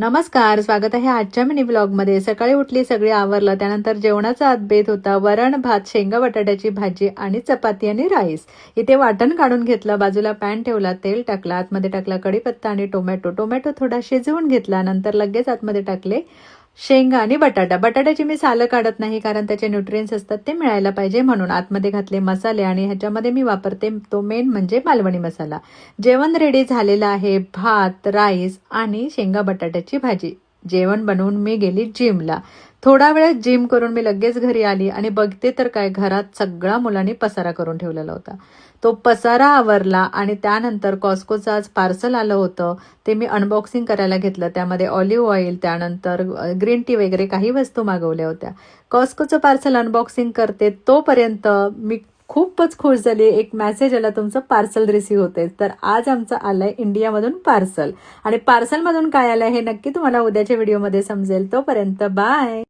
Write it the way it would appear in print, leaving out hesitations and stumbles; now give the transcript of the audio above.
नमस्कार, स्वागत आहे आजच्या मिनी ब्लॉगमध्ये। सकाळी उठली, सगळी आवरलं, त्यानंतर जेवणाचा आदबेत होता। वरण भात, शेंगा बटाट्याची भाजी आणि चपाती आणि राईस। इथे वाटण काढून घेतलं, बाजूला पॅन ठेवला, तेल टाकला, आतमध्ये टाकला कढीपत्ता आणि टोमॅटो थोडा शिजवून घेतला। नंतर लगेच आतमध्ये टाकले शेंगा आणि बटाट्याची मी सालं काढत नाही, कारण त्याचे न्यूट्रिएंट्स असतात ते मिळायला पाहिजे म्हणून। आतमध्ये घातले मसाले आणि ह्याच्यामध्ये मी वापरते तो मेन म्हणजे मालवणी मसाला। जेवण रेडी झालेलं आहे, भात, राईस आणि शेंगा बटाट्याची भाजी। जेवण बनवून मी गेली जिमला। थोडा वेळ जिम करून मी लगेच घरी आली आणि बघते तर काय, घरात सगळा मुलांनी पसारा करून ठेवलेला होता। तो पसारा आवरला आणि त्यानंतर कॉस्कोचं आज पार्सल आलं होतं, ते मी अनबॉक्सिंग करायला घेतलं। त्यामध्ये ऑलिव्ह ऑइल, त्यानंतर ग्रीन टी वगैरे काही वस्तू मागवल्या होत्या। कॉस्कोचं पार्सल अनबॉक्सिंग करते तोपर्यंत मी खूपच खुश झाली। एक मेसेज आला, तुमचं पार्सल रिसीव्ह होते। तर आज आमचं आलंय इंडियामधून पार्सल, आणि पार्सलमधून काय आलंय हे नक्की तुम्हाला उद्याच्या व्हिडिओमध्ये समजेल। तोपर्यंत बाय।